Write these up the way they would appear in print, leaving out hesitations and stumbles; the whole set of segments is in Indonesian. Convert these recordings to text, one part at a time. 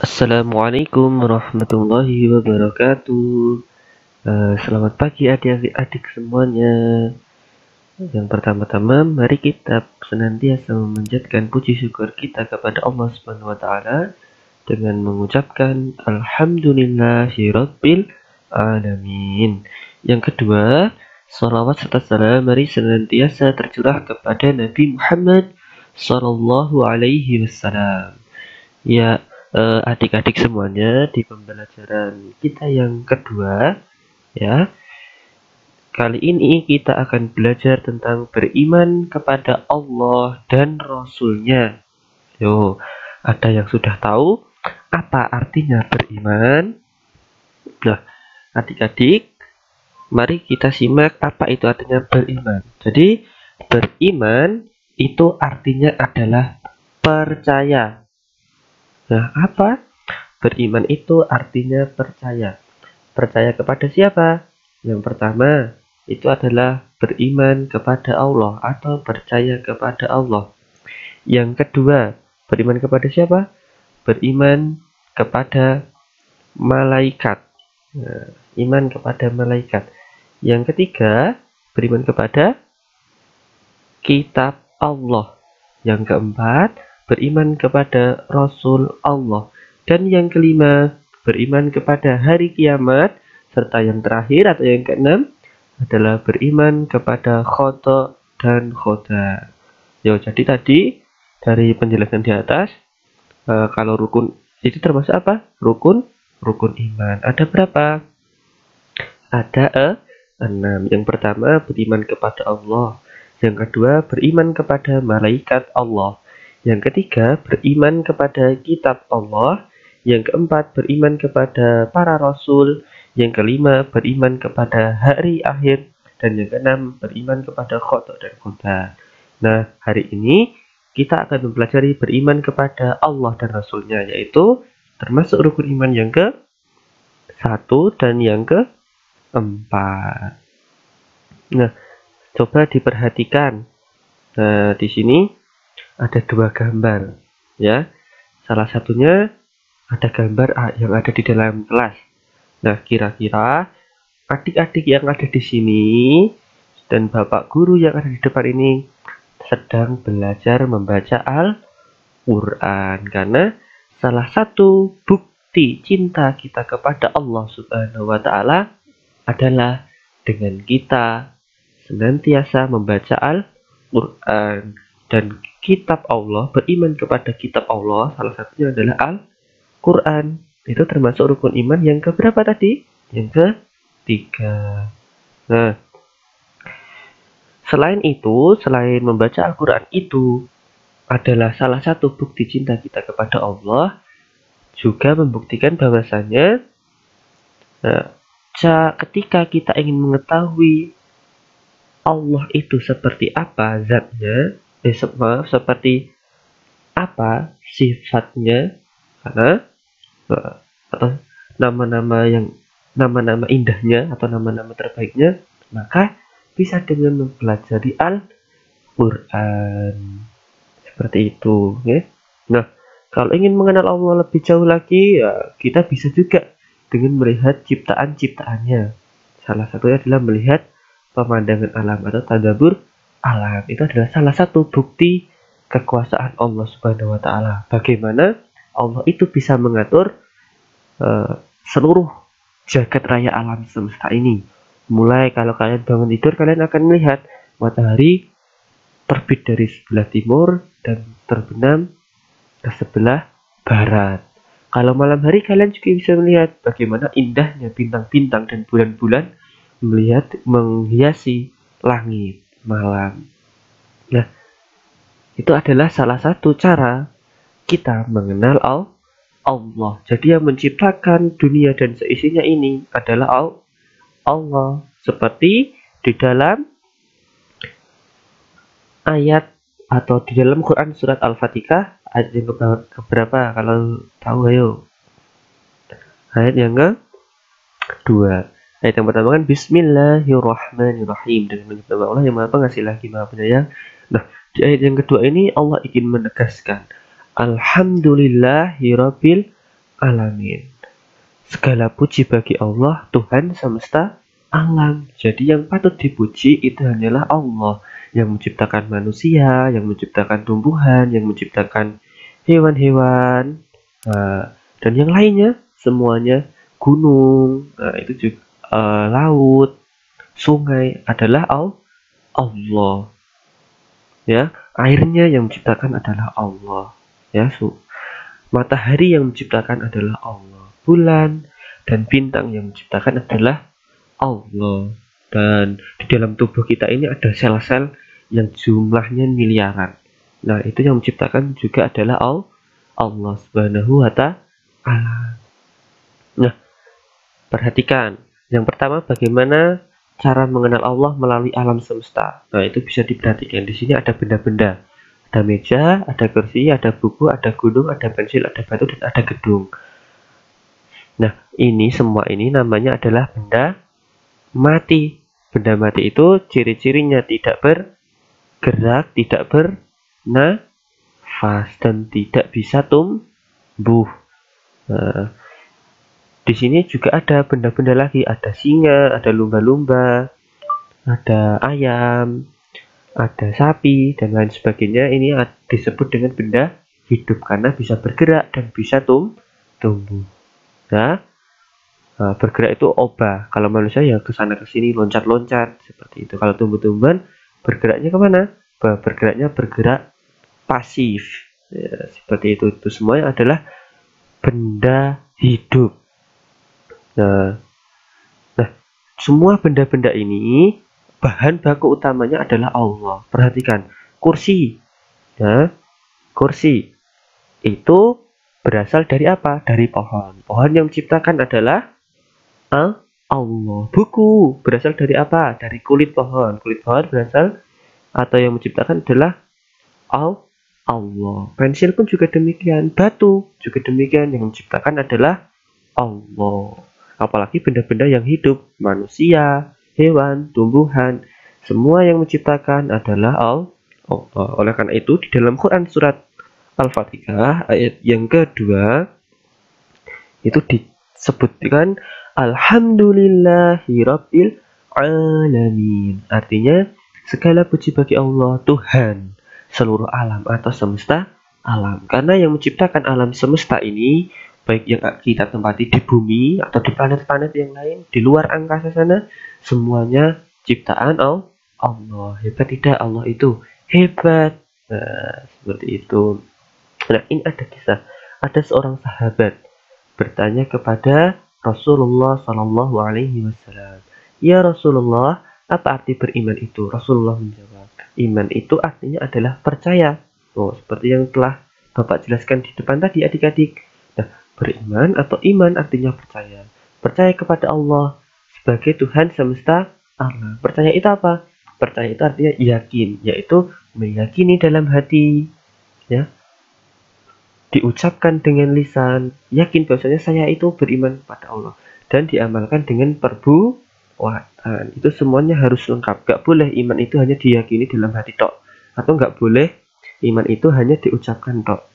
Assalamualaikum warahmatullahi wabarakatuh. Selamat pagi adik-adik semuanya. Yang pertama-tama, mari kita senantiasa memanjatkan puji syukur kita kepada Allah Subhanahu wa taala dengan mengucapkan alhamdulillahirabbil alamin. Yang kedua, salawat serta salam mari senantiasa tercurah kepada Nabi Muhammad sallallahu alaihi wasallam. Ya, adik-adik semuanya, di pembelajaran kita yang kedua, ya, kali ini kita akan belajar tentang beriman kepada Allah dan Rasul-Nya. Yo, ada yang sudah tahu apa artinya beriman? Nah, adik-adik, mari kita simak apa itu artinya beriman. Jadi, beriman itu artinya adalah percaya. Nah, apa? Beriman itu artinya percaya. Percaya kepada siapa? Yang pertama, itu adalah beriman kepada Allah atau percaya kepada Allah. Yang kedua, beriman kepada siapa? Beriman kepada malaikat. Nah, iman kepada malaikat. Yang ketiga, beriman kepada kitab Allah. Yang keempat, beriman kepada Rasul Allah. Dan yang kelima, beriman kepada hari kiamat. Serta yang terakhir atau yang keenam adalah beriman kepada khoda dan khoda. Yo, jadi tadi dari penjelasan di atas, kalau rukun itu termasuk apa? Rukun iman. Ada berapa? Ada 6. Yang pertama, beriman kepada Allah. Yang kedua, beriman kepada malaikat Allah. Yang ketiga, beriman kepada kitab Allah. Yang keempat, beriman kepada para rasul. Yang kelima, beriman kepada hari akhir. Dan yang keenam, beriman kepada khoda dan khoda. Nah, hari ini kita akan mempelajari beriman kepada Allah dan Rasulnya, yaitu termasuk rukun iman yang ke-1 dan yang ke-4. Nah, coba diperhatikan. Nah, di sini ada 2 gambar, ya. Salah satunya ada gambar yang ada di dalam kelas. Nah, kira-kira adik-adik yang ada di sini dan bapak guru yang ada di depan ini sedang belajar membaca Al-Quran, karena salah satu bukti cinta kita kepada Allah Subhanahu wa taala adalah dengan kita senantiasa membaca Al-Quran. Dan kitab Allah, beriman kepada kitab Allah, salah satunya adalah Al-Quran. Itu termasuk rukun iman yang keberapa tadi? Yang ketiga. Nah, selain itu, selain membaca Al-Quran itu adalah salah satu bukti cinta kita kepada Allah, juga membuktikan bahwasannya ketika kita ingin mengetahui Allah itu seperti apa zatnya, seperti apa sifatnya, karena atau nama-nama indahnya atau nama-nama terbaiknya, maka bisa dengan mempelajari Al-Quran. Seperti itu, ya. Nah, kalau ingin mengenal Allah lebih jauh lagi, ya, kita bisa juga dengan melihat ciptaan-ciptaannya. Salah satunya adalah melihat pemandangan alam atau tadabbur alam. Itu adalah salah satu bukti kekuasaan Allah Subhanahu wa taala. Bagaimana Allah itu bisa mengatur seluruh jagat raya alam semesta ini. Mulai kalau kalian bangun tidur, kalian akan melihat matahari terbit dari sebelah timur dan terbenam ke sebelah barat. Kalau malam hari, kalian juga bisa melihat bagaimana indahnya bintang-bintang dan bulan-bulan menghiasi langit malam. Nah, itu adalah salah satu cara kita mengenal Allah. Jadi yang menciptakan dunia dan seisinya ini adalah Allah. Seperti di dalam ayat atau di dalam Quran surat Al-Fatihah, ayat yang keberapa? Kalau tahu, ayo. Ayat yang kedua. Ayat yang pertama kan Bismillahirrahmanirrahim, dengan menyebut nama Allah yang Maha Pengasih lagi Maha Penyayang. Nah, di ayat yang kedua ini Allah ingin menegaskan Alhamdulillahirabbil alamin. Segala puji bagi Allah, Tuhan semesta alam. Jadi yang patut dipuji itu hanyalah Allah yang menciptakan manusia, yang menciptakan tumbuhan, yang menciptakan hewan-hewan, dan yang lainnya semuanya, gunung, itu juga laut, sungai adalah Allah. Ya, airnya yang menciptakan adalah Allah. Ya, matahari yang menciptakan adalah Allah. Bulan dan bintang yang menciptakan adalah Allah. Dan di dalam tubuh kita ini ada sel-sel yang jumlahnya miliaran. Nah, itu yang menciptakan juga adalah Allah Subhanahu wa ta'ala. Nah, perhatikan. Yang pertama, bagaimana cara mengenal Allah melalui alam semesta. Nah, itu bisa diperhatikan. Di sini ada benda-benda. Ada meja, ada kursi, ada buku, ada gunung, ada pensil, ada batu, dan ada gedung. Nah, semua ini namanya adalah benda mati. Benda mati itu ciri-cirinya tidak bergerak, tidak bernafas, dan tidak bisa tumbuh. Nah, di sini juga ada benda-benda lagi, ada singa, ada lumba-lumba, ada ayam, ada sapi, dan lain sebagainya. Ini disebut dengan benda hidup karena bisa bergerak dan bisa tumbuh. Nah, bergerak itu obah. Kalau manusia ya ke sana ke sini, loncat-loncat seperti itu. Kalau tumbuh-tumbuhan bergeraknya kemana? Bergeraknya bergerak pasif. Ya, seperti itu. Itu semuanya adalah benda hidup. Nah, semua benda-benda ini bahan baku utamanya adalah Allah. Perhatikan, kursi. Nah, kursi itu berasal dari apa? Dari pohon. Pohon yang menciptakan adalah Allah. Buku berasal dari apa? Dari kulit pohon. Kulit pohon berasal atau yang menciptakan adalah Allah. Pensil pun juga demikian. Batu juga demikian. Yang menciptakan adalah Allah. Apalagi benda-benda yang hidup, manusia, hewan, tumbuhan, semua yang menciptakan adalah Allah. Oleh karena itu di dalam Quran surat Al-Fatihah ayat yang kedua itu disebutkan Alhamdulillahirabbil alamin. Artinya segala puji bagi Allah, Tuhan seluruh alam atau semesta alam. Karena yang menciptakan alam semesta ini, baik yang kita tempati di bumi atau di planet-planet yang lain, di luar angkasa sana, semuanya ciptaan Allah. Hebat tidak Allah itu? Hebat. Nah, seperti itu. Nah, ini ada kisah. Ada seorang sahabat bertanya kepada Rasulullah Shallallahu Alaihi Wasallam, ya Rasulullah, apa arti beriman itu? Rasulullah menjawab, iman itu artinya adalah percaya. Seperti yang telah Bapak jelaskan di depan tadi, adik-adik. Nah, beriman atau iman artinya percaya. Percaya kepada Allah sebagai Tuhan semesta alam. Percaya itu apa? Percaya itu artinya yakin, yaitu meyakini dalam hati, ya, diucapkan dengan lisan, yakin bahwasanya saya itu beriman pada Allah, dan diamalkan dengan perbuatan. Itu semuanya harus lengkap. Gak boleh iman itu hanya diyakini dalam hati tok, atau gak boleh iman itu hanya diucapkan tok.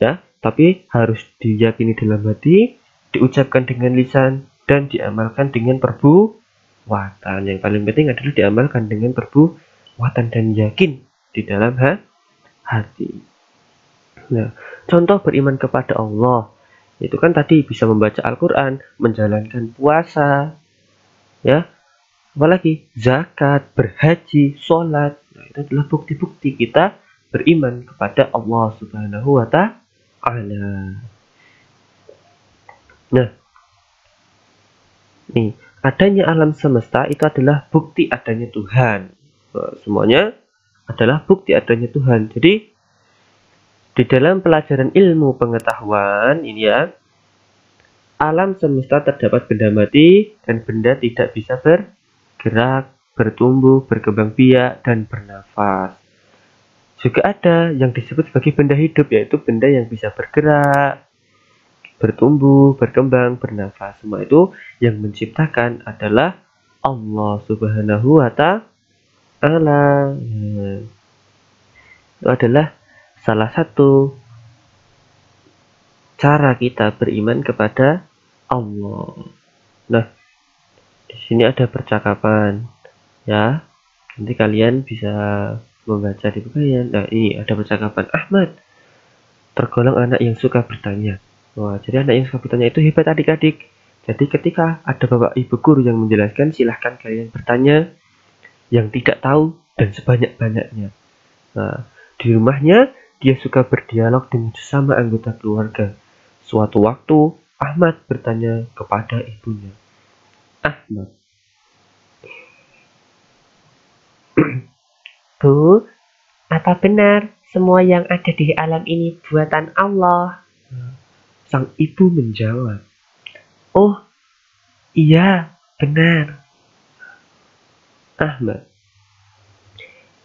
Ya, tapi harus diyakini dalam hati, diucapkan dengan lisan, dan diamalkan dengan perbuatan. Yang paling penting adalah diamalkan dengan perbuatan dan yakin di dalam hati. Nah, contoh beriman kepada Allah itu kan tadi bisa membaca Al-Quran, menjalankan puasa, ya, apalagi zakat, berhaji, sholat. Nah, itu adalah bukti-bukti kita beriman kepada Allah Subhanahu wa ta'ala. Nah, nih, adanya alam semesta itu adalah bukti adanya Tuhan. Nah, semuanya adalah bukti adanya Tuhan. Jadi di dalam pelajaran ilmu pengetahuan ini ya, alam semesta terdapat benda mati dan benda tidak bisa bergerak, bertumbuh, berkembang biak, dan bernafas. Juga ada yang disebut sebagai benda hidup, yaitu benda yang bisa bergerak, bertumbuh, berkembang, bernafas. Semua itu yang menciptakan adalah Allah Subhanahu wa ta'ala. Itu adalah salah satu cara kita beriman kepada Allah. Nah, di sini ada percakapan, ya. Nanti kalian bisa membaca di buku ya. Nah, ini ada percakapan. Ahmad tergolong anak yang suka bertanya. Wah, jadi anak yang suka bertanya itu hebat adik-adik. Jadi ketika ada bapak ibu guru yang menjelaskan, silahkan kalian bertanya yang tidak tahu dan sebanyak-banyaknya. Nah, di rumahnya dia suka berdialog dengan sesama anggota keluarga. Suatu waktu, Ahmad bertanya kepada ibunya. Ahmad, Bu, apa benar semua yang ada di alam ini buatan Allah? Sang ibu menjawab, oh iya, benar. Ahmad,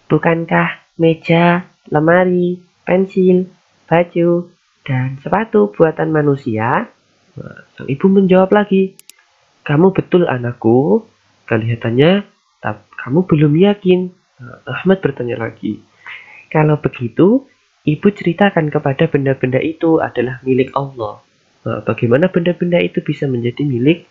bukankah meja, lemari, pensil, baju, dan sepatu buatan manusia? Sang ibu menjawab lagi, kamu betul anakku, kelihatannya kamu belum yakin. Ahmad bertanya lagi, kalau begitu, ibu ceritakan kepada benda-benda itu adalah milik Allah. Nah, bagaimana benda-benda itu bisa menjadi milik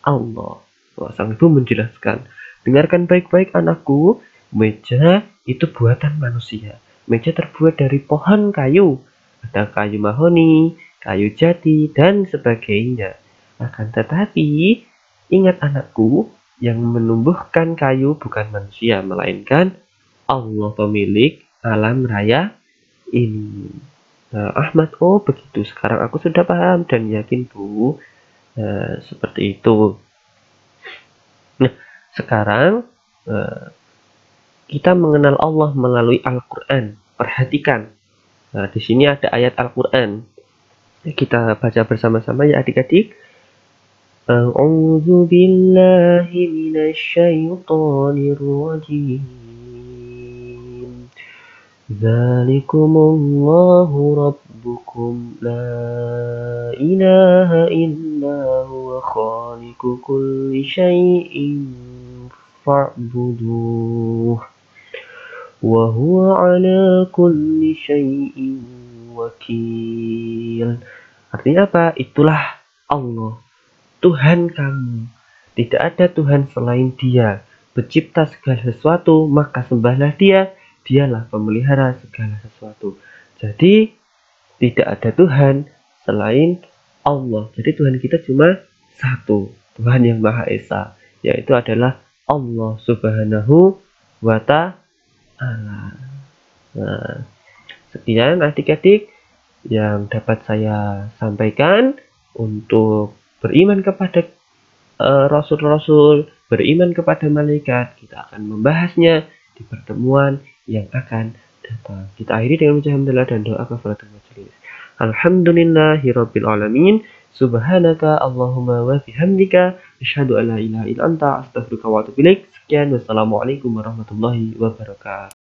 Allah? Wah, sang ibu menjelaskan, dengarkan baik-baik anakku, meja itu buatan manusia. Meja terbuat dari pohon kayu. Ada kayu mahoni, kayu jati, dan sebagainya. Akan tetapi, ingat anakku, yang menumbuhkan kayu bukan manusia, melainkan Allah pemilik alam raya ini. Nah, Ahmad, oh begitu. Sekarang aku sudah paham dan yakin, Bu. Nah, seperti itu. Nah, sekarang kita mengenal Allah melalui Al-Quran. Perhatikan. Nah, di sini ada ayat Al-Quran. Kita baca bersama-sama ya adik-adik. A'udzu billahi minasyaitonir rajim. Dzalikumullahu rabbukum la ilaha illa huwa khaliqu kulli syai'in fa'buduh wa huwa ala kulli syai'in wakil. Artinya apa? Itulah Allah, Tuhan kamu. Tidak ada Tuhan selain Dia, pencipta segala sesuatu, maka sembahlah Dia. Dialah pemelihara segala sesuatu. Jadi tidak ada Tuhan selain Allah. Jadi Tuhan kita cuma satu, Tuhan yang Maha Esa, yaitu adalah Allah Subhanahu wa Ta'ala. Nah, sekian adik-adik yang dapat saya sampaikan untuk beriman kepada Rasul-Rasul, beriman kepada malaikat. Kita akan membahasnya di pertemuan yang akan datang. Kita akhiri dengan ucapan hamdalah dan doa kafaratul majelis. Alhamdulillahirabbil alamin. Subhanaka Allahumma wa bihamdika asyhadu an la ilaha illa anta astaghfiruka wa atubu ilaik. Sekian, wassalamualaikum warahmatullahi wabarakatuh.